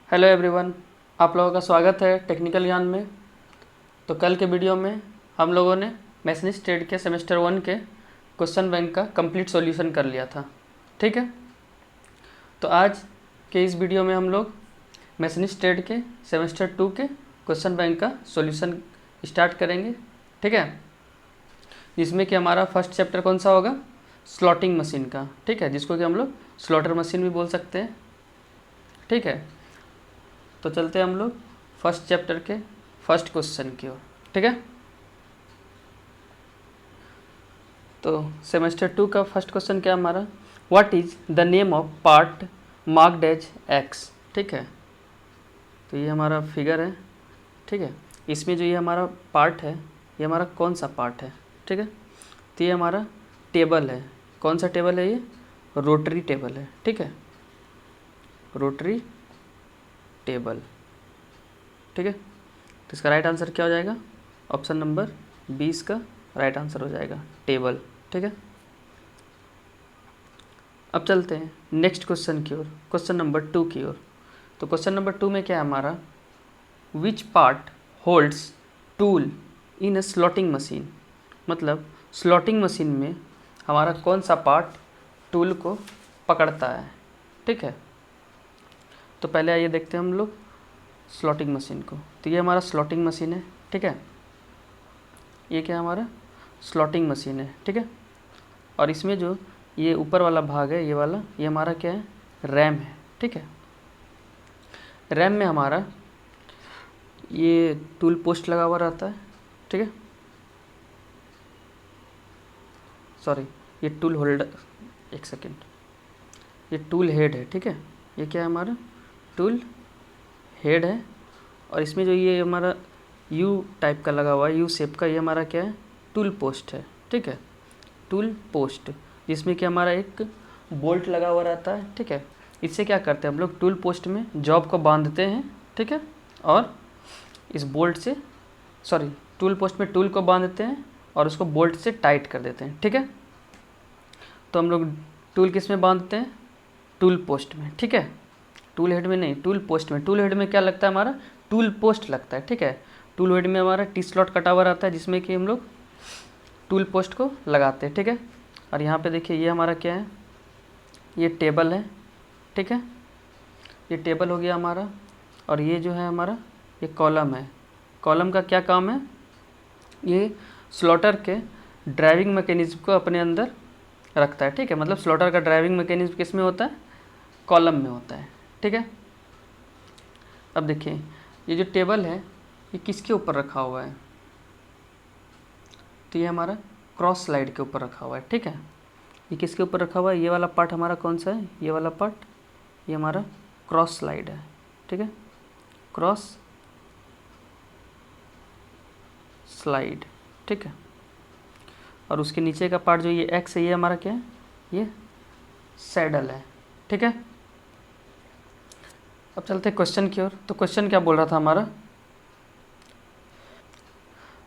Hello everyone, आप लोगों का स्वागत है टेक्निकल ज्ञान में। तो कल के वीडियो में हम लोगों ने मैशनिस्ट ट्रेड के सेमेस्टर 1 के क्वेश्चन बैंक का कंप्लीट सॉल्यूशन कर लिया था। ठीक है, तो आज के इस वीडियो में हम लोग मैशनिस्ट ट्रेड के सेमेस्टर 2 के क्वेश्चन बैंक का सॉल्यूशन स्टार्ट करेंगे। ठीक है, जिसमें कि हमारा फर्स्ट चैप्टर कौन सा होगा, स्लॉटिंग मशीन का। ठीक है, जिसको कि हम लोग स्लॉटर मशीन भी बोल सकते हैं। ठीक है, तो चलते हैं हम लोग फर्स्ट चैप्टर के फर्स्ट क्वेश्चन की ओर। ठीक है, तो सेमेस्टर 2 का फर्स्ट क्वेश्चन क्या हमारा, what is the name of part marked as X. ठीक है, तो ये हमारा फिगर है। ठीक है, इसमें जो ये हमारा पार्ट है, ये हमारा कौन सा पार्ट है। ठीक है, तो ये हमारा टेबल है। कौन सा टेबल है, ये रोटरी टेबल है। ठीक है, रोटरी टेबल। ठीक है, तो इसका राइट आंसर क्या हो जाएगा, ऑप्शन नंबर 20 का राइट आंसर हो जाएगा, टेबल। ठीक है, अब चलते हैं नेक्स्ट क्वेश्चन की ओर, क्वेश्चन नंबर 2 की ओर। तो क्वेश्चन नंबर 2 में क्या है हमारा, which part holds tool in A slotting machine. मतलब स्लॉटिंग मशीन में हमारा कौन सा पार्ट टूल को पकड़ता है। ठीक है, तो पहले आइए देखते हैं हम लोग स्लॉटिंग मशीन को। तो ये हमारा स्लॉटिंग मशीन है। ठीक है, ये क्या हमारा स्लॉटिंग मशीन है। ठीक है, और इसमें जो ये ऊपर वाला भाग है, ये वाला, ये हमारा क्या है, रैम है। ठीक है, रैम में हमारा ये टूल पोस्ट लगा हुआ रहता है। ठीक है, सॉरी, ये टूल होल्डर, एक सेकेंड, ये टूल हेड है। ठीक है, ये क्या है हमारा टूल हेड है, और इसमें जो ये हमारा यू टाइप का लगा हुआ है, यू शेप का, ये हमारा क्या है, टूल पोस्ट है। ठीक है, टूल पोस्ट, जिसमें कि हमारा एक बोल्ट लगा हुआ रहता है। ठीक है, इससे क्या करते हैं हम लोग, टूल पोस्ट में जॉब को बांधते हैं। ठीक है, और इस बोल्ट से, सॉरी, टूल पोस्ट में टूल को बांधते हैं और उसको बोल्ट से टाइट कर देते हैं। ठीक है, तो हम लोग टूल किस में बांधते हैं, टूल पोस्ट में। ठीक है, टूल हेड में नहीं, टूल पोस्ट में। टूल हेड में क्या लगता है हमारा, टूल पोस्ट लगता है। ठीक है, टूल हेड में हमारा टी स्लॉट कटा हुआ रहता है, जिसमें कि हम लोग टूल पोस्ट को लगाते हैं। ठीक है, और यहाँ पे देखिए ये हमारा क्या है, ये टेबल है। ठीक है, ये टेबल हो गया हमारा, और ये जो है हमारा ये कॉलम है। कॉलम का क्या काम है, ये स्लॉटर के ड्राइविंग मैकेनिज्म को अपने अंदर रखता है। ठीक है, मतलब स्लॉटर का ड्राइविंग मैकेनिज्म किस में होता है, कॉलम में होता है। ठीक है, अब देखिए ये जो टेबल है, ये किसके ऊपर रखा हुआ है, तो ये हमारा क्रॉस स्लाइड के ऊपर रखा हुआ है। ठीक है, ये किसके ऊपर रखा हुआ है, ये वाला पार्ट हमारा कौन सा है, ये वाला पार्ट, ये हमारा क्रॉस स्लाइड है। ठीक है, क्रॉस स्लाइड। ठीक है, और उसके नीचे का पार्ट जो ये एक्स है, ये हमारा क्या है, ये सैडल है। ठीक है, अब चलते हैं क्वेश्चन की ओर। तो क्वेश्चन क्या बोल रहा था हमारा,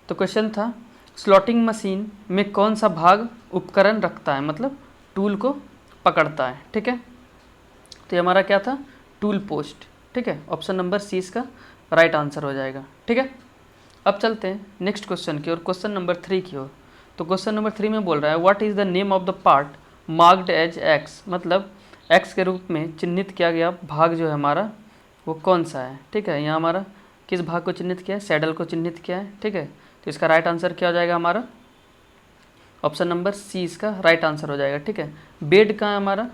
तो क्वेश्चन था स्लॉटिंग मशीन में कौन सा भाग उपकरण रखता है, मतलब टूल को पकड़ता है। ठीक है, तो ये हमारा क्या था, टूल पोस्ट। ठीक है, ऑप्शन नंबर सी इसका राइट आंसर हो जाएगा। ठीक है, अब चलते हैं नेक्स्ट क्वेश्चन की ओर, क्वेश्चन नंबर 3 की ओर। तो क्वेश्चन नंबर 3 में बोल रहा है what is the name of the part marked as X. मतलब एक्स के रूप में चिन्हित किया गया भाग जो है हमारा, वो कौन सा है। ठीक है, यहाँ हमारा किस भाग को चिन्हित किया है, सैडल को चिन्हित किया है। ठीक है, तो इसका राइट आंसर क्या हो जाएगा हमारा, ऑप्शन नंबर सी इसका राइट आंसर हो जाएगा। ठीक है, बेड कहाँ है हमारा,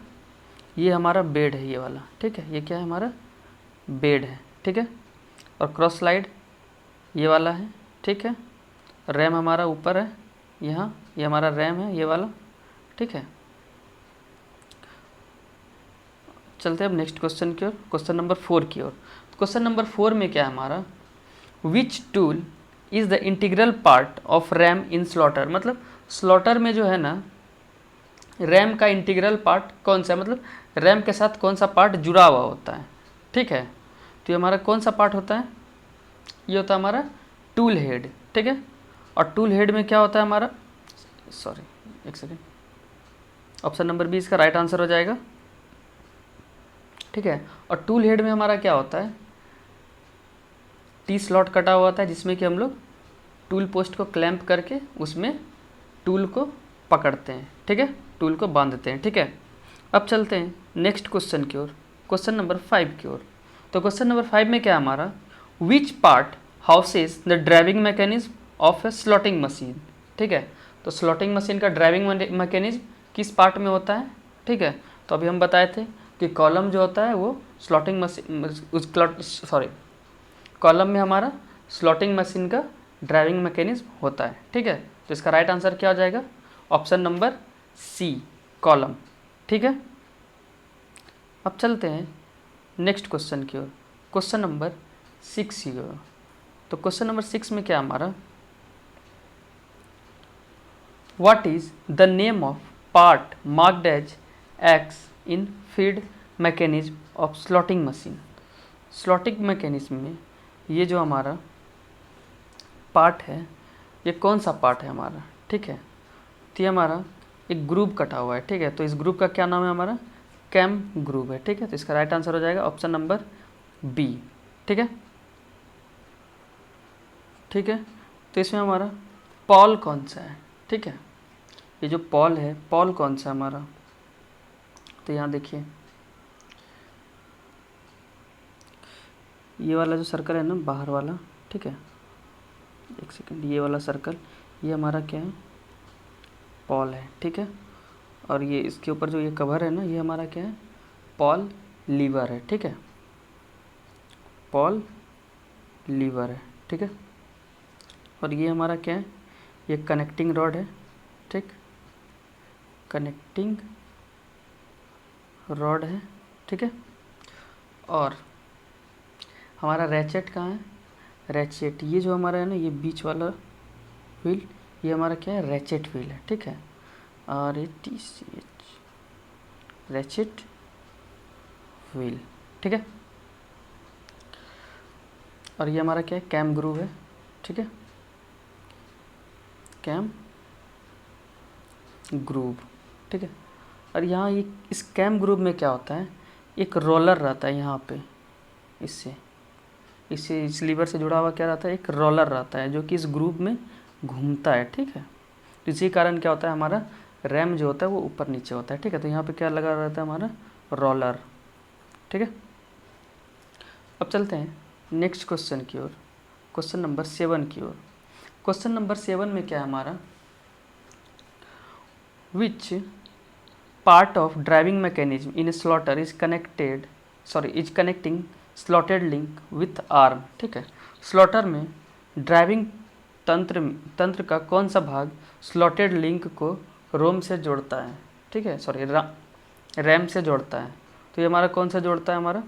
ये हमारा बेड है, ये वाला। ठीक है, ये क्या है हमारा बेड है। ठीक है, और क्रॉस स्लाइड ये वाला है। ठीक है, रैम हमारा ऊपर है यहाँ, ये हमारा रैम है, ये वाला। ठीक है, चलते हैं अब नेक्स्ट क्वेश्चन की ओर, क्वेश्चन नंबर 4 की ओर। क्वेश्चन नंबर 4 में क्या है हमारा, which tool is the integral part of RAM in slaughter. मतलब स्लॉटर में जो है ना, रैम का इंटीग्रल पार्ट कौन सा है, मतलब रैम के साथ कौन सा पार्ट जुड़ा हुआ होता है। ठीक है, तो ये हमारा कौन सा पार्ट होता है, ये होता है हमारा टूल हेड। ठीक है, और टूल हेड में क्या होता है हमारा, सॉरी एक सेकेंड, ऑप्शन नंबर बी इसका राइट आंसर हो जाएगा। ठीक है। और टूल हेड में हमारा क्या होता है, टी स्लॉट कटा हुआ होता है जिसमें कि हम लोग टूल पोस्ट को क्लैंप करके उसमें टूल को पकड़ते हैं, ठीक है, टूल को बांधते हैं, ठीक है। अब चलते हैं नेक्स्ट क्वेश्चन की ओर, क्वेश्चन नंबर 5 की ओर। तो क्वेश्चन नंबर 5 में क्या हमारा, which part houses the driving mechanism of A slotting machine, ठीक है। तो स्लॉटिंग मशीन का ड्राइविंग मैकेनिज्म किस पार्ट में होता है, ठीक है। तो अभी हम बताए थे कि कॉलम जो होता है वो स्लॉटिंग मशीन कॉलम में हमारा स्लॉटिंग मशीन का ड्राइविंग मैकेनिज्म होता है, ठीक है। तो इसका राइट आंसर क्या हो जाएगा, ऑप्शन नंबर सी, कॉलम, ठीक है। अब चलते हैं नेक्स्ट क्वेश्चन की ओर, क्वेश्चन नंबर 6 की ओर। तो क्वेश्चन नंबर 6 में क्या हमारा, what is the name of part marked as X in feed mechanism of slotting machine. Slotting mechanism में ये जो हमारा पार्ट है ये कौन सा पार्ट है हमारा, ठीक है। तो ये हमारा एक ग्रुप कटा हुआ है, ठीक है। तो इस ग्रुप का क्या नाम है हमारा, कैम ग्रुप है, ठीक है। तो इसका राइट आंसर हो जाएगा ऑप्शन नंबर बी, ठीक है, ठीक है। तो इसमें हमारा पॉल कौन सा है, ठीक है। ये जो पॉल है, पॉल कौन सा है हमारा, तो यहाँ देखिए ये वाला जो सर्कल है ना बाहर वाला, ठीक है, एक सेकंड, ये वाला सर्कल ये हमारा क्या है, पॉल है, ठीक है। और ये इसके ऊपर जो ये कवर है ना ये हमारा क्या है, पॉल लीवर है, ठीक है, पॉल लीवर है, ठीक है। और ये हमारा क्या है, ये कनेक्टिंग रॉड है, ठीक, कनेक्टिंग रॉड है, ठीक है। और हमारा रैचेट कहाँ है, रैचेट ये जो हमारा है ना ये बीच वाला व्हील ये हमारा क्या है, रैचेट व्हील है, ठीक है, RATCH, रैचेट व्हील, ठीक है। और ये हमारा क्या है, कैम ग्रूव है, ठीक है, कैम ग्रूव, ठीक है। और यहाँ ये इस कैम ग्रूव में क्या होता है, एक रोलर रहता है यहाँ पे, इससे इस लीवर से जुड़ा हुआ क्या रहता है, एक रोलर रहता है जो कि इस ग्रुप में घूमता है, ठीक है। तो इसी कारण क्या होता है हमारा रैम जो होता है वो ऊपर नीचे होता है, ठीक है। तो यहाँ पे क्या लगा रहता है हमारा रोलर, ठीक है। अब चलते हैं नेक्स्ट क्वेश्चन की ओर, क्वेश्चन नंबर 7 की ओर। क्वेश्चन नंबर 7 में क्या है हमारा, which part of driving mechanism in slaughter is connecting slotted link with arm, ठीक है। स्लॉटर में ड्राइविंग तंत्र का कौन सा भाग स्लॉटेड लिंक को रोम से जोड़ता है, ठीक है, सॉरी रैम से जोड़ता है। तो ये हमारा कौन सा जोड़ता है हमारा,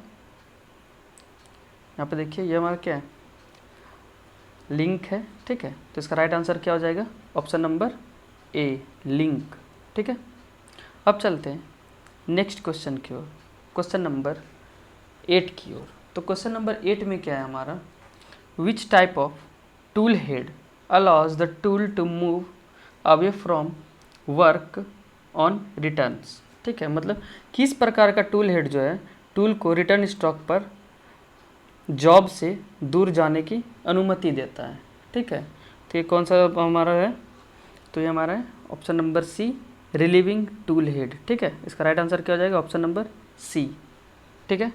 यहाँ पे देखिए ये हमारा क्या है, लिंक है, ठीक है। तो इसका राइट आंसर क्या हो जाएगा, ऑप्शन नंबर ए, लिंक, ठीक है। अब चलते हैं नेक्स्ट क्वेश्चन की ओर, क्वेश्चन नंबर 8 की ओर। तो क्वेश्चन नंबर 8 में क्या है हमारा, which type of tool head allows the tool to move away from work on returns, ठीक है। मतलब किस प्रकार का टूल हेड जो है टूल को रिटर्न स्टॉक पर जॉब से दूर जाने की अनुमति देता है, ठीक है। तो ये कौन सा हमारा है, तो ये हमारा है option number C, relieving tool head, ठीक है। इसका राइट आंसर क्या हो जाएगा, ऑप्शन नंबर सी, ठीक है।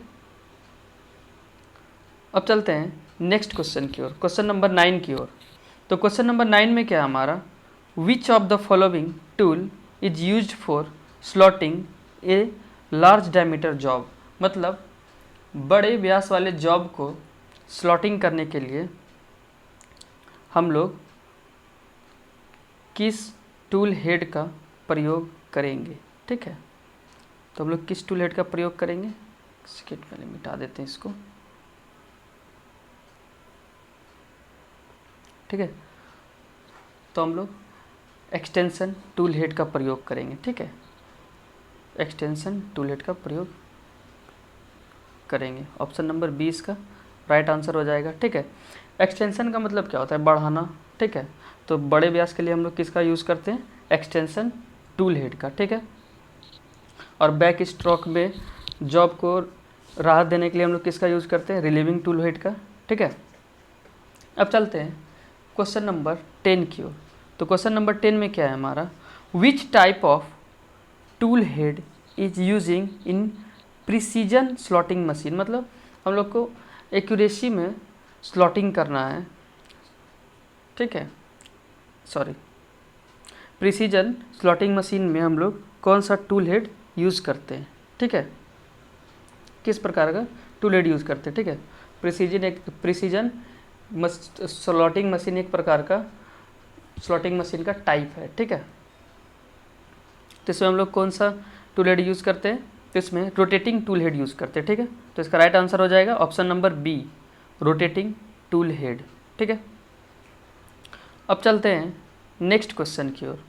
अब चलते हैं नेक्स्ट क्वेश्चन की ओर, क्वेश्चन नंबर 9 की ओर। तो क्वेश्चन नंबर 9 में क्या है हमारा, which of the following tool is used for slotting a large diameter job. मतलब बड़े व्यास वाले जॉब को स्लॉटिंग करने के लिए हम लोग किस टूल हेड का प्रयोग करेंगे, ठीक है। तो हम लोग किस टूल हेड का प्रयोग करेंगे, सेकेंड पहले मिटा देते हैं इसको, ठीक है। तो हम लोग एक्सटेंशन टूल हेड का प्रयोग करेंगे, ठीक है, एक्सटेंशन टूल हेड का प्रयोग करेंगे। ऑप्शन नंबर 20 का राइट आंसर हो जाएगा, ठीक है। एक्सटेंशन का मतलब क्या होता है, बढ़ाना, ठीक है। तो बड़े व्यास के लिए हम लोग किसका यूज़ करते हैं, एक्सटेंशन टूल हेड का, ठीक है। और बैक स्ट्रोक में जॉब को राहत देने के लिए हम लोग किसका यूज़ करते हैं, रिलीविंग टूल हेड का, ठीक है। अब चलते हैं क्वेश्चन नंबर 10 की ओर। तो क्वेश्चन नंबर 10 में क्या है हमारा, which type of tool head is using in precision slotting machine. मतलब हम लोग को एक्यूरेसी में स्लॉटिंग करना है, ठीक है, सॉरी, प्रिसीजन स्लॉटिंग मशीन में हम लोग कौन सा टूल हेड यूज़ करते हैं, ठीक है, किस प्रकार का टूल हेड यूज़ करते हैं, ठीक है। प्रिसीजन स्लॉटिंग मशीन एक प्रकार का स्लॉटिंग मशीन का टाइप है, ठीक है। तो इसमें हम लोग कौन सा टूल हेड यूज़ करते हैं, तो इसमें रोटेटिंग टूल हेड यूज़ करते हैं, ठीक है। तो इसका राइट आंसर हो जाएगा option number B, rotating tool head, ठीक है। अब चलते हैं नेक्स्ट क्वेश्चन की ओर,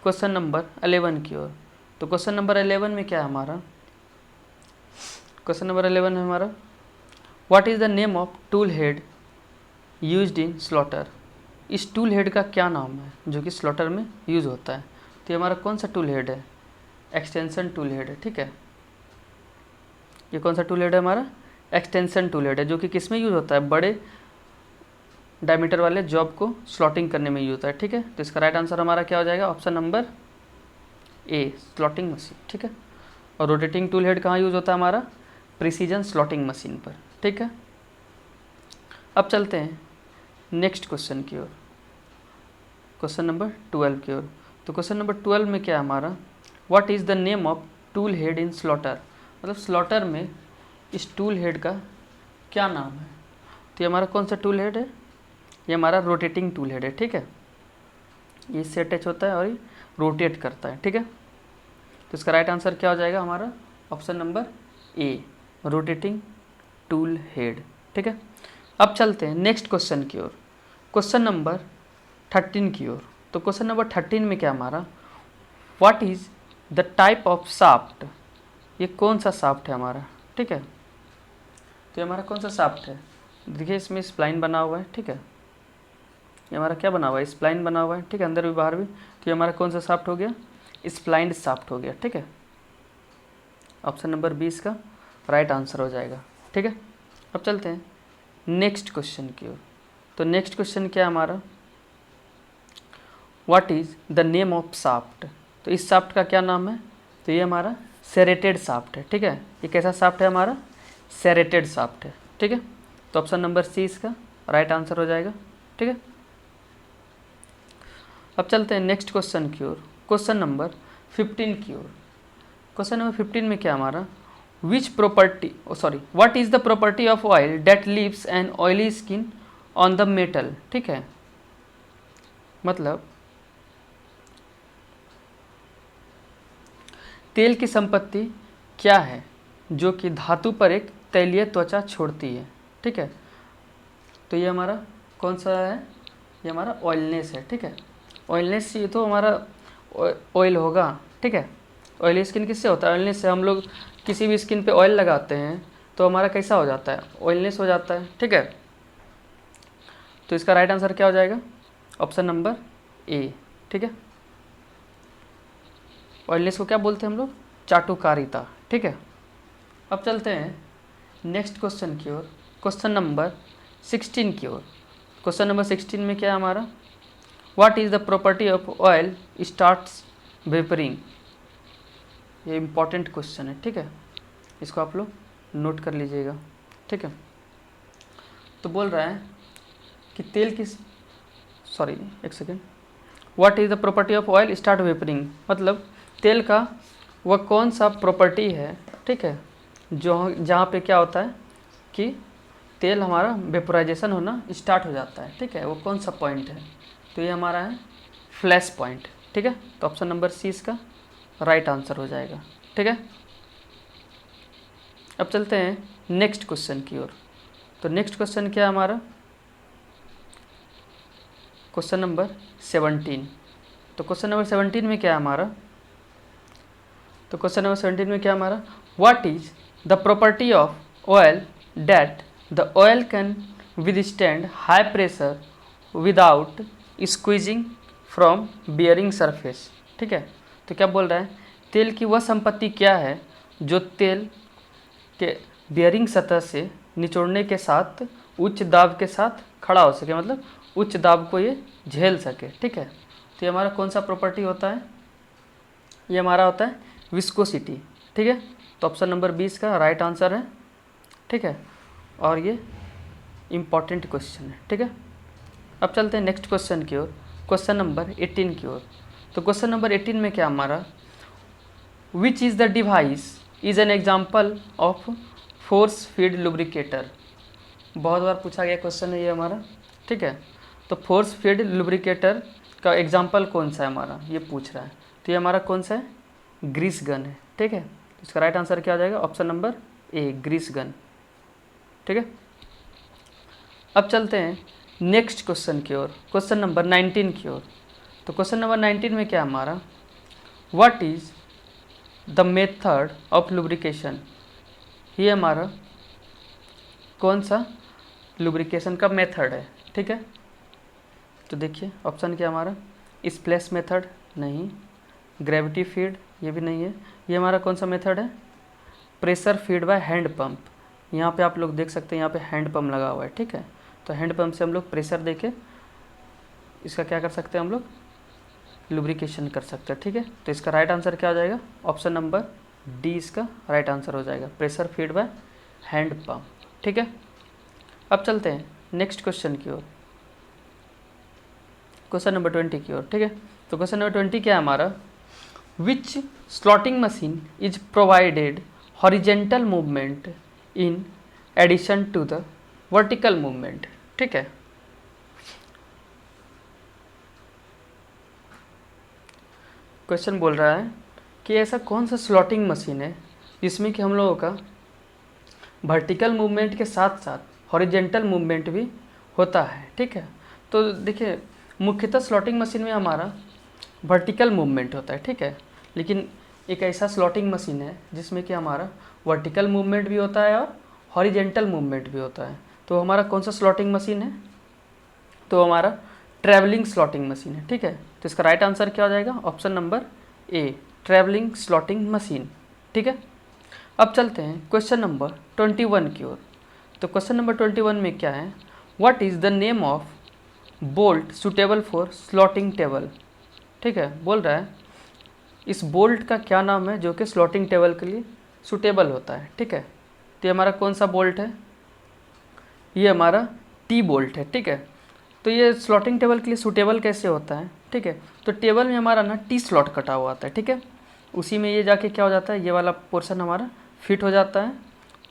क्वेश्चन नंबर 11 की ओर। तो क्वेश्चन नंबर 11 में क्या है हमारा, क्वेश्चन नंबर 11 है हमारा, what is the name of tool head used in slaughter. इस टूल हेड का क्या नाम है जो कि स्लॉटर में यूज़ होता है। तो ये हमारा कौन सा टूल हेड है, एक्सटेंशन टूल हेड है, ठीक है। ये कौन सा टूल हेड है हमारा, एक्सटेंशन टूल हेड है, जो कि किस में यूज़ होता है, बड़े डायमीटर वाले जॉब को स्लॉटिंग करने में यूज होता है, ठीक है। तो इसका राइट आंसर हमारा क्या हो जाएगा, ऑप्शन नंबर ए, स्लॉटिंग मशीन, ठीक है। और रोटेटिंग टूल हेड कहाँ यूज होता है हमारा, प्रिसीजन स्लॉटिंग मशीन पर, ठीक है। अब चलते हैं नेक्स्ट क्वेश्चन की ओर, क्वेश्चन नंबर 12 की ओर। तो क्वेश्चन नंबर 12 में क्या है हमारा, what is the name of tool head in slaughter. मतलब स्लॉटर में इस टूल हेड का क्या नाम है। तो ये हमारा कौन सा टूल हेड है, ये हमारा रोटेटिंग टूल हेड है, ठीक है। ये इससे अटैच होता है और ये रोटेट करता है, ठीक है। तो इसका राइट आंसर क्या हो जाएगा हमारा, ऑप्शन नंबर ए, रोटेटिंग टूल हेड, ठीक है। अब चलते हैं नेक्स्ट क्वेश्चन की ओर, क्वेश्चन नंबर 13 की ओर। तो क्वेश्चन नंबर 13 में क्या हमारा, what is the type of shaft. ये कौन सा शाफ्ट है हमारा, ठीक है। तो ये हमारा कौन सा शाफ्ट है, देखिए इसमें स्प्लाइन बना हुआ है, ठीक है। ये हमारा क्या बना हुआ है, स्प्लाइन बना हुआ है, ठीक है, अंदर भी बाहर भी। तो ये हमारा कौन सा शाफ्ट हो गया, स्प्लाइंड शाफ्ट हो गया, ठीक है। ऑप्शन नंबर 20 का राइट आंसर हो जाएगा, ठीक है। अब चलते हैं नेक्स्ट क्वेश्चन की ओर। तो नेक्स्ट क्वेश्चन क्या है हमारा, what is the name of shaft. तो इस शाफ्ट का क्या नाम है, तो ये हमारा सेरेटेड शाफ्ट है, ठीक है। ये कैसा शाफ्ट है हमारा, सेरेटेड शाफ्ट है, ठीक है। तो ऑप्शन नंबर सी इसका राइट आंसर हो जाएगा, ठीक है। अब चलते हैं नेक्स्ट क्वेश्चन की ओर, क्वेश्चन नंबर 15 की ओर। क्वेश्चन नंबर 15 में क्या हमारा, which property, sorry, what is the property of oil that leaves an oily skin on the metal, ठीक है। मतलब तेल की संपत्ति क्या है जो कि धातु पर एक तैलीय त्वचा छोड़ती है, ठीक है। तो ये हमारा कौन सा है, ये हमारा ऑयलनेस है, ठीक है। ऑयलनेस ये तो हमारा ऑयल होगा, ठीक है। ऑयली स्किन किससे होता है, ऑयलनेस से। हम लोग किसी भी स्किन पे ऑयल लगाते हैं तो हमारा कैसा हो जाता है, ऑयलनेस हो जाता है, ठीक है। तो इसका राइट आंसर क्या हो जाएगा, ऑप्शन नंबर ए, ठीक है। ऑयलनेस को क्या बोलते हैं हम लोग, चाटुकारिता, ठीक है। अब चलते हैं नेक्स्ट क्वेश्चन की ओर, क्वेश्चन नंबर 16 की ओर। क्वेश्चन नंबर 16 में क्या है हमारा, what is the property of oil starts vapouring. ये इम्पॉर्टेंट क्वेश्चन है, ठीक है, इसको आप लोग नोट कर लीजिएगा, ठीक है। तो बोल रहा है कि तेल की, सॉरी एक second, what is the property of oil start vapouring. मतलब तेल का वह कौन सा प्रॉपर्टी है, ठीक है, जो जहाँ पे क्या होता है कि तेल हमारा वेपोराइजेशन होना स्टार्ट हो जाता है, ठीक है, वो कौन सा पॉइंट है। तो ये हमारा है फ्लैश पॉइंट, ठीक है। तो ऑप्शन नंबर सी इसका राइट आंसर हो जाएगा, ठीक है। अब चलते हैं नेक्स्ट क्वेश्चन की ओर। तो नेक्स्ट क्वेश्चन क्या है हमारा, क्वेश्चन नंबर 17। तो क्वेश्चन नंबर 17 में क्या है हमारा, तो क्वेश्चन नंबर 17 में क्या है हमारा, what is the property of oil that the oil can withstand high pressure without squeezing from bearing surface, ठीक है। तो क्या बोल रहा है, तेल की वह संपत्ति क्या है जो तेल के बियरिंग सतह से निचोड़ने के साथ उच्च दाब के साथ खड़ा हो सके, मतलब उच्च दाब को ये झेल सके। ठीक है, तो ये हमारा कौन सा प्रॉपर्टी होता है, ये हमारा होता है विस्कोसिटी। ठीक है, तो ऑप्शन नंबर 20 का राइट आंसर है। ठीक है, और ये इम्पॉर्टेंट क्वेश्चन है। ठीक है, अब चलते हैं नेक्स्ट क्वेश्चन की ओर, क्वेश्चन नंबर 18 की ओर। तो क्वेश्चन नंबर 18 में क्या हमारा, which is the device is an example of force feed lubricator. बहुत बार पूछा गया क्वेश्चन है ये हमारा। ठीक है, तो फोर्स फीड लुब्रिकेटर का एग्जाम्पल कौन सा है हमारा, ये पूछ रहा है। तो ये हमारा कौन सा है, ग्रीस गन है। ठीक है, तो इसका राइट आंसर क्या हो जाएगा, ऑप्शन नंबर ए, ग्रीस गन। ठीक है, अब चलते हैं नेक्स्ट क्वेश्चन की ओर, क्वेश्चन नंबर 19 की ओर। तो क्वेश्चन नंबर 19 में क्या हमारा, what is the method of lubrication. ये हमारा कौन सा लुब्रिकेशन का मेथड है। ठीक है, तो देखिए ऑप्शन क्या हमारा, स्प्लैश मेथड नहीं, ग्रेविटी फीड ये भी नहीं है, ये हमारा कौन सा मेथड है, pressure feed by hand pump. यहाँ पे आप लोग देख सकते हैं, यहाँ पे हैंड पंप लगा हुआ है। ठीक है, तो हैंड पंप से हम लोग प्रेशर देके इसका क्या कर सकते हैं, हम लोग लुब्रिकेशन कर सकते हैं। ठीक है, तो इसका राइट आंसर क्या हो जाएगा, ऑप्शन नंबर डी इसका राइट आंसर हो जाएगा, pressure feed by hand pump. ठीक है, अब चलते हैं नेक्स्ट क्वेश्चन की ओर, क्वेश्चन नंबर 20 की ओर। ठीक है, तो क्वेश्चन नंबर 20 क्या है हमारा, which slotting machine is provided horizontal movement in addition to the vertical movement. ठीक है, क्वेश्चन बोल रहा है कि ऐसा कौन सा स्लॉटिंग मशीन है जिसमें कि हम लोगों का वर्टिकल मूवमेंट के साथ साथ हॉरिजेंटल मूवमेंट भी होता है। ठीक है, तो देखिए मुख्यतः स्लॉटिंग मशीन में हमारा वर्टिकल मूवमेंट होता है। ठीक है, लेकिन एक ऐसा स्लॉटिंग मशीन है जिसमें कि हमारा वर्टिकल मूवमेंट भी होता है और हॉरिजेंटल मूवमेंट भी होता है। तो हमारा कौन सा स्लॉटिंग मशीन है, तो हमारा ट्रैवलिंग स्लॉटिंग मशीन है। ठीक है, तो इसका राइट आंसर क्या हो जाएगा, ऑप्शन नंबर ए, ट्रैवलिंग स्लॉटिंग मशीन। ठीक है, अब चलते हैं क्वेश्चन नंबर 21 की ओर। तो क्वेश्चन नंबर 21 में क्या है, what is the name of bolt suitable for slotting table. ठीक है, बोल रहा है इस बोल्ट का क्या नाम है जो कि स्लॉटिंग टेबल के लिए सुटेबल होता है। ठीक है, तो ये हमारा कौन सा बोल्ट है, ये हमारा टी बोल्ट है। ठीक है, तो ये स्लॉटिंग टेबल के लिए सूटेबल कैसे होता है। ठीक है, तो टेबल में हमारा ना टी स्लॉट कटा हुआ आता है। ठीक है, उसी में ये जाके क्या हो जाता है, ये वाला पोर्शन हमारा फिट हो जाता है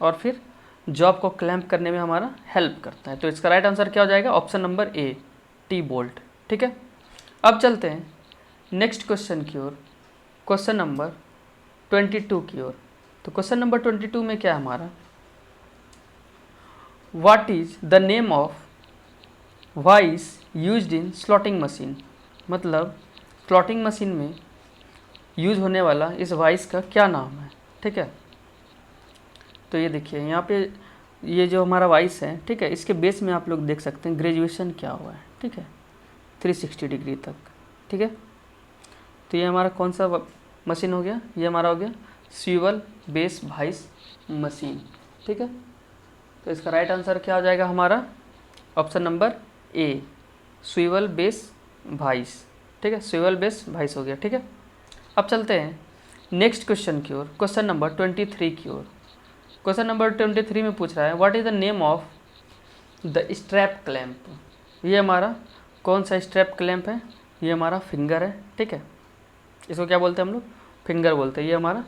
और फिर जॉब को क्लैम्प करने में हमारा हेल्प करता है। तो इसका राइट आंसर क्या हो जाएगा, ऑप्शन नंबर ए, टी बोल्ट। ठीक है, अब चलते हैं नेक्स्ट क्वेश्चन की ओर, क्वेश्चन नंबर 22 की ओर। तो क्वेश्चन नंबर 22 में क्या है हमारा, what is the name of vice used in slotting machine. मतलब स्लॉटिंग मशीन में यूज होने वाला इस वाइस का क्या नाम है। ठीक है, तो ये देखिए यहाँ पे ये जो हमारा वाइस है, ठीक है, इसके बेस में आप लोग देख सकते हैं ग्रेजुएशन क्या हुआ है। ठीक है, 360 डिग्री तक। ठीक है, तो ये हमारा कौन सा मशीन हो गया, ये हमारा हो गया स्वीवल बेस वाइस मशीन। ठीक है, तो इसका राइट आंसर क्या हो जाएगा हमारा, option number A, swivel base vice. ठीक है, स्वीवल बेस वाइस हो गया। ठीक है, अब चलते हैं नेक्स्ट क्वेश्चन की ओर, क्वेश्चन नंबर 23 की ओर। क्वेश्चन नंबर 23 में पूछ रहा है, what is the name of the strap clamp. ये हमारा कौन सा स्ट्रैप क्लैंप है, ये हमारा फिंगर है। ठीक है, इसको क्या बोलते हैं हम लोग, फिंगर बोलते हैं। ये हमारा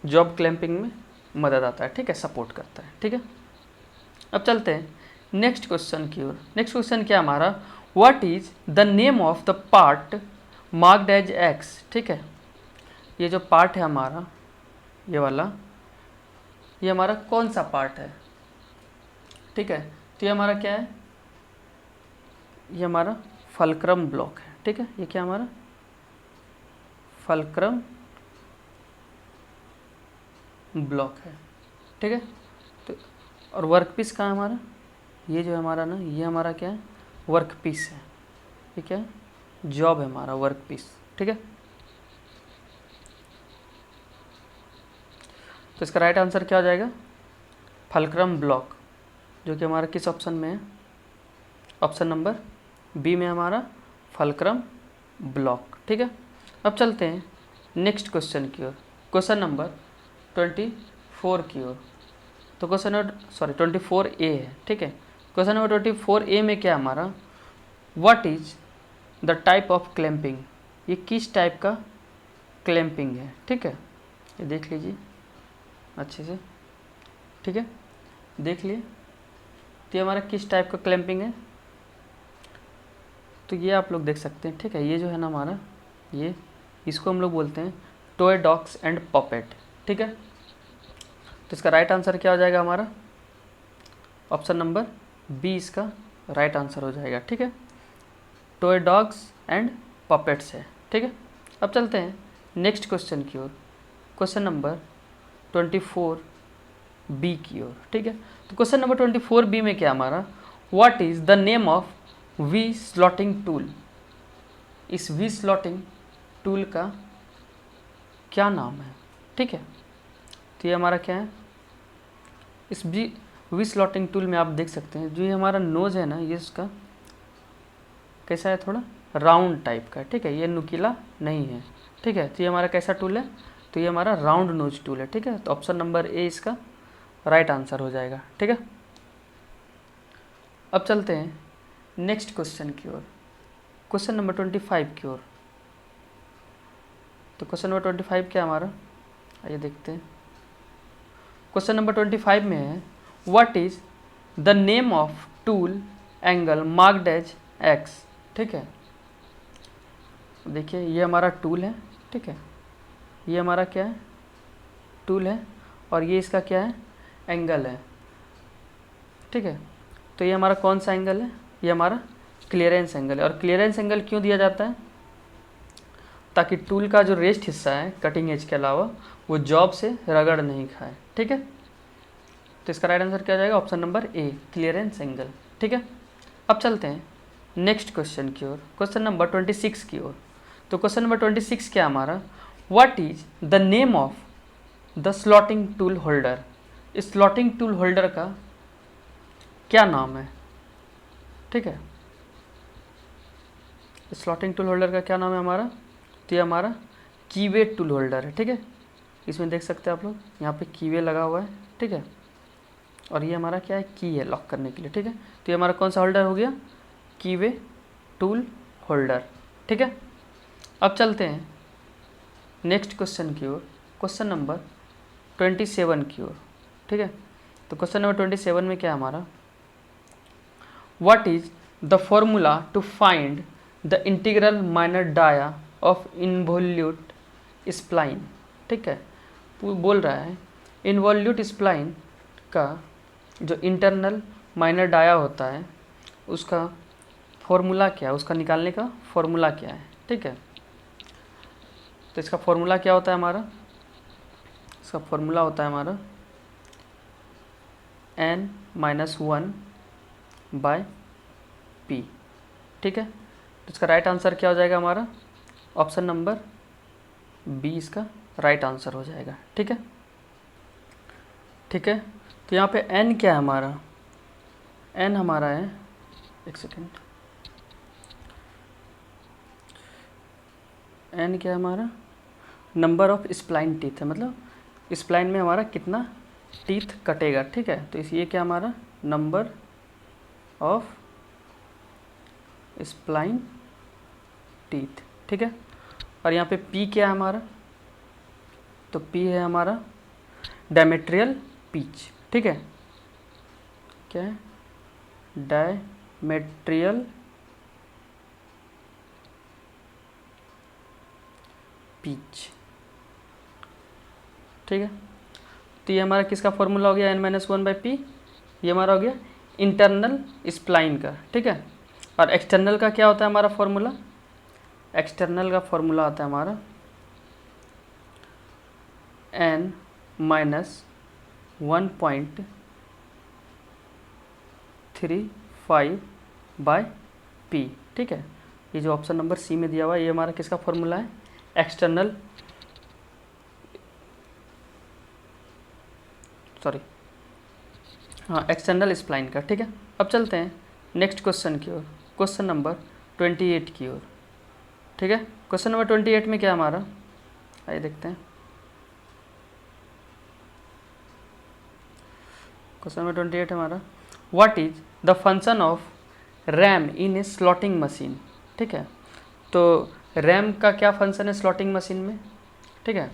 जॉब क्लैंपिंग में मदद आता है। ठीक है, सपोर्ट करता है। ठीक है, अब चलते हैं नेक्स्ट क्वेश्चन की ओर। नेक्स्ट क्वेश्चन क्या हमारा, what is the name of the part marked as X. ठीक है, ये जो पार्ट है हमारा, ये वाला, ये हमारा कौन सा पार्ट है। ठीक है, तो ये हमारा क्या है, ये हमारा फल्क्रम ब्लॉक है। ठीक है, ये क्या हमारा फल्क्रम ब्लॉक है। ठीक है, तो और वर्क पीस कहाँ है हमारा, ये जो है हमारा ना, ये हमारा क्या है, वर्क पीस है। ये क्या है, जॉब है हमारा, वर्क पीस। ठीक है, तो इसका राइट आंसर क्या हो जाएगा, फलक्रम ब्लॉक, जो कि हमारा किस ऑप्शन में है, ऑप्शन नंबर बी में हमारा फलक्रम ब्लॉक। ठीक है, अब चलते हैं नेक्स्ट क्वेश्चन की ओर, क्वेश्चन नंबर 24 की ओर। तो क्वेश्चन नंबर 24A है। ठीक है, क्वेश्चन नंबर 24A में क्या हमारा, what is the type of clamping, ये किस टाइप का क्लैंपिंग है। ठीक है, ये देख लीजिए अच्छे से। ठीक है, देख लिए, तो ये हमारा किस टाइप का क्लैंपिंग है, तो ये आप लोग देख सकते हैं। ठीक है, ये जो है ना हमारा, ये इसको हम लोग बोलते हैं टॉय डॉग्स एंड पपेट। ठीक है, तो इसका राइट आंसर क्या हो जाएगा हमारा, ऑप्शन नंबर बी इसका राइट आंसर हो जाएगा। ठीक है, टॉय डॉग्स एंड पपेट्स है। ठीक है, अब चलते हैं नेक्स्ट क्वेश्चन की ओर, क्वेश्चन नंबर 24B की ओर। ठीक है, तो क्वेश्चन नंबर 24B में क्या हमारा, what is the name of V slotting tool, इस वी स्लॉटिंग टूल का क्या नाम है। ठीक है, तो ये हमारा क्या है, इस वी स्लॉटिंग टूल में आप देख सकते हैं जो ये हमारा नोज है ना, ये इसका कैसा है, थोड़ा राउंड टाइप का। ठीक है, ये नुकीला नहीं है। ठीक है, तो ये हमारा कैसा टूल है, तो ये हमारा राउंड नोज टूल है। ठीक है, तो ऑप्शन नंबर ए इसका राइट आंसर हो जाएगा। ठीक है, अब चलते हैं नेक्स्ट क्वेश्चन की ओर, क्वेश्चन नंबर 25 की ओर। तो क्वेश्चन नंबर 25 क्या हमारा, आइए देखते हैं। क्वेश्चन नंबर 25 में है, what is the name of tool angle marked as X. ठीक है, देखिए ये हमारा टूल है। ठीक है, ये हमारा क्या है, टूल है, और ये इसका क्या है, एंगल है। ठीक है, तो ये हमारा कौन सा एंगल है, ये हमारा क्लियरेंस एंगल है। और क्लियरेंस एंगल क्यों दिया जाता है, ताकि टूल का जो रेस्ट हिस्सा है कटिंग एज के अलावा वो जॉब से रगड़ नहीं खाए। ठीक है, तो इसका राइट आंसर क्या हो जाएगा, ऑप्शन नंबर ए क्लियरेंस एंगल। ठीक है, अब चलते हैं नेक्स्ट क्वेश्चन की ओर, क्वेश्चन नंबर 26 की ओर। तो क्वेश्चन नंबर 26 क्या हमारा, what is the name of the slotting tool holder, इस स्लॉटिंग टूल होल्डर का क्या नाम है। ठीक है, स्लॉटिंग टूल होल्डर का क्या नाम है हमारा, तो ये हमारा कीवे टूल होल्डर है। ठीक है, इसमें देख सकते हैं आप लोग, यहाँ पे कीवे लगा हुआ है। ठीक है, और ये हमारा क्या है, की है लॉक करने के लिए। ठीक है, तो ये हमारा कौन सा होल्डर हो गया, कीवे टूल होल्डर। ठीक है, अब चलते हैं नेक्स्ट क्वेश्चन की ओर, क्वेश्चन नंबर 27 की ओर। ठीक है, तो क्वेश्चन नंबर 27 में क्या है हमारा, what is the formula to find the integral minor dia of involute spline. ठीक है, बोल रहा है इनवॉल्यूट स्प्लाइन का जो इंटरनल माइनर डाया होता है उसका फॉर्मूला क्या है, उसका निकालने का फॉर्मूला क्या है। ठीक है, तो इसका फॉर्मूला क्या होता है हमारा, इसका फॉर्मूला होता है हमारा n-1/p। ठीक है, तो इसका राइट आंसर क्या हो जाएगा हमारा, ऑप्शन नंबर बी इसका राइट आंसर हो जाएगा। ठीक है, ठीक है, तो यहाँ पे n क्या है हमारा, n हमारा है, एक सेकेंड, n क्या है हमारा, नंबर ऑफ स्प्लाइन टीथ है, मतलब स्प्लाइन में हमारा कितना टीथ कटेगा। ठीक है, तो ये क्या हमारा नंबर ऑफ स्प्लाइन टीथ। ठीक है, और यहाँ पे p क्या है हमारा, तो p है हमारा डायमेट्रियल पिच। ठीक है, क्या है, डायमेट्रियल पिच। ठीक है, तो ये हमारा किसका फॉर्मूला हो गया, n-1/p, ये हमारा हो गया इंटरनल स्प्लाइन का। ठीक है, और एक्सटर्नल का क्या होता है हमारा फॉर्मूला, एक्सटर्नल का फॉर्मूला आता है हमारा n-1.35/p। ठीक है, ये जो ऑप्शन नंबर सी में दिया हुआ है ये हमारा किसका फॉर्मूला है, एक्सटर्नल, सॉरी हाँ, एक्सटर्नल स्प्लाइन का, ठीक है। अब चलते हैं नेक्स्ट क्वेश्चन की ओर, क्वेश्चन नंबर 28 की ओर, ठीक है। क्वेश्चन नंबर 28 में क्या हमारा, आइए देखते हैं। क्वेश्चन नंबर 28 हमारा, what is the function of RAM in A slotting machine, ठीक है। तो रैम का क्या फंक्शन है स्लॉटिंग मशीन में, ठीक है।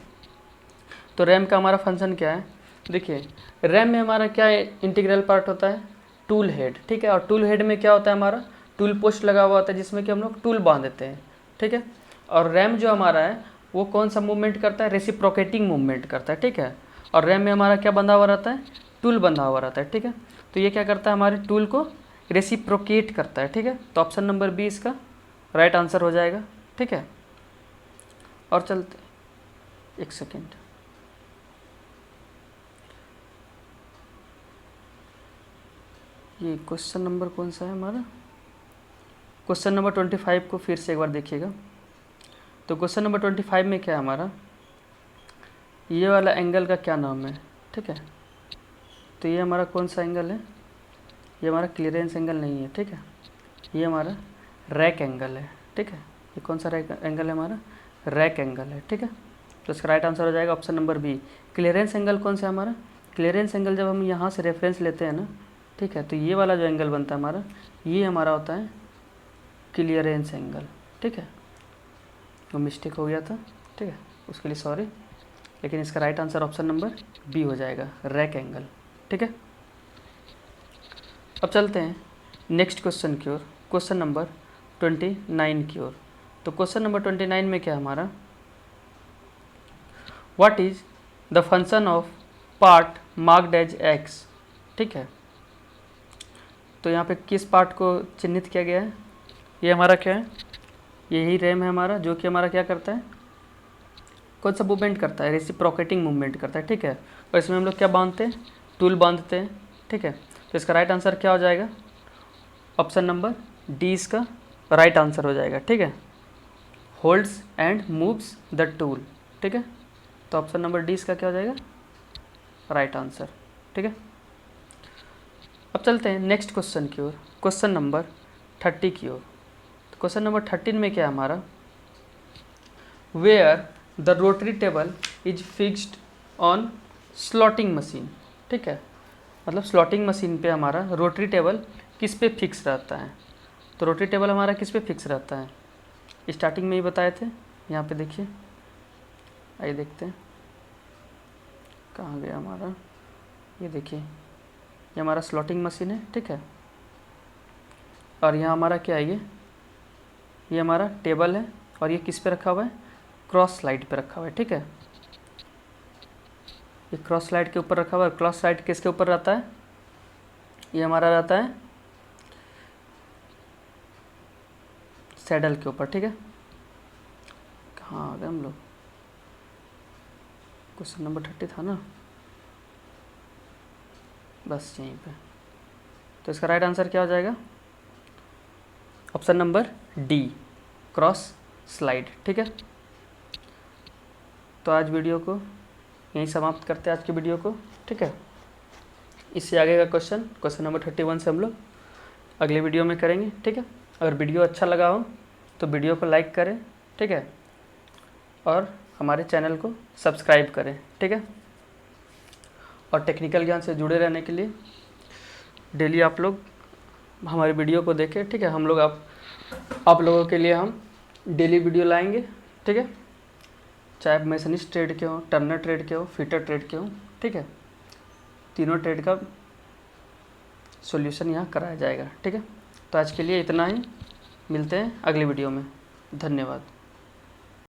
तो रैम का हमारा फंक्शन क्या है, देखिए रैम में हमारा क्या इंटीग्रल पार्ट होता है, टूल हेड, ठीक है। और टूल हेड में क्या होता है हमारा, टूल पोस्ट लगा हुआ होता है जिसमें कि हम लोग टूल बांध देते हैं, ठीक है। और रैम जो हमारा है वो कौन सा मूवमेंट करता है, रेसिप्रोकेटिंग मूवमेंट करता है, ठीक है। और रैम में हमारा क्या बंधा हुआ रहता है, टूल बंधा हुआ रहता है, ठीक है। तो ये क्या करता है, हमारे टूल को रेसिप्रोकेट करता है, ठीक है। तो ऑप्शन नंबर बी इसका राइट आंसर हो जाएगा, ठीक है। और चलते, एक सेकेंड, ये क्वेश्चन नंबर कौन सा है हमारा, क्वेश्चन नंबर 25 को फिर से एक बार देखिएगा। तो क्वेश्चन नंबर 25 में क्या है हमारा, ये वाला एंगल का क्या नाम है, ठीक है। तो ये हमारा कौन सा एंगल है, ये हमारा क्लियरेंस एंगल नहीं है, ठीक है। ये हमारा रैक एंगल है, ठीक है। ये कौन सा रैक एंगल है हमारा, रैक एंगल है, ठीक है। तो इसका राइट आंसर हो जाएगा option number B. Clearance angle कौन सा है हमारा, क्लियरेंस एंगल जब हम यहाँ से रेफरेंस लेते हैं ना, ठीक है, तो ये वाला जो एंगल बनता है हमारा, ये हमारा होता है क्लियरेंस एंगल, ठीक है। वो मिस्टेक हो गया था, ठीक है, उसके लिए सॉरी। लेकिन इसका right answer option number B हो जाएगा, रैक एंगल, ठीक है। अब चलते हैं नेक्स्ट क्वेश्चन की ओर, क्वेश्चन नंबर 29 की ओर। तो क्वेश्चन नंबर 29 में क्या है हमारा, what is the function of part marked as X, ठीक है। तो यहाँ पे किस पार्ट को चिन्हित किया गया है, ये हमारा क्या है, यही रैम है हमारा, जो कि हमारा क्या करता है, कौन सा मूवमेंट करता है, रेसिप्रोकेटिंग मूवमेंट करता है, ठीक है। और इसमें हम लोग क्या बांधते हैं, टूल बांधते हैं, ठीक है। तो इसका राइट आंसर क्या हो जाएगा, ऑप्शन नंबर डी इसका राइट आंसर हो जाएगा, ठीक है। Holds and moves the tool, ठीक है। तो ऑप्शन नंबर डी इसका क्या हो जाएगा, राइट आंसर, ठीक है। अब चलते हैं नेक्स्ट क्वेश्चन की ओर, क्वेश्चन नंबर 30 की ओर। तो क्वेश्चन नंबर 13 में क्या है हमारा, where the rotary table is fixed on slotting machine, ठीक है। मतलब स्लॉटिंग मशीन पे हमारा रोटरी टेबल किस पे फिक्स रहता है। तो रोटरी टेबल हमारा किस पे फिक्स रहता है, स्टार्टिंग में ही बताए थे, यहाँ पे देखिए, आइए देखते हैं कहाँ गया हमारा, ये देखिए, ये हमारा स्लॉटिंग मशीन है, ठीक है। और यहाँ हमारा क्या है, ये हमारा टेबल है, और ये किस पे रखा हुआ है, क्रॉस स्लाइड पे रखा हुआ है, ठीक है। ये क्रॉस स्लाइड के ऊपर रखा हुआ है। क्रॉस स्लाइड किसके ऊपर रहता है, ये हमारा रहता है सैडल के ऊपर, ठीक है। कहाँ आ गए हम लोग, क्वेश्चन नंबर 30 था ना, बस यहीं पे। तो इसका राइट आंसर क्या हो जाएगा, option number D, cross slide, ठीक है। तो आज वीडियो को यहीं समाप्त करते हैं, आज की वीडियो को, ठीक है। इससे आगे का क्वेश्चन नंबर 31 से हम लोग अगले वीडियो में करेंगे, ठीक है। अगर वीडियो अच्छा लगा हो तो वीडियो को लाइक करें, ठीक है, और हमारे चैनल को सब्सक्राइब करें, ठीक है। और टेक्निकल ज्ञान से जुड़े रहने के लिए डेली आप लोग हमारे वीडियो को देखें, ठीक है। हम लोग आप लोगों के लिए हम डेली वीडियो लाएंगे, ठीक है। चाहे मैसनिस्ट ट्रेड के हो, टर्नर ट्रेड के हो, फिटर ट्रेड के हो, ठीक है, तीनों ट्रेड का सॉल्यूशन यहाँ कराया जाएगा, ठीक है। तो आज के लिए इतना ही, मिलते हैं अगली वीडियो में, धन्यवाद।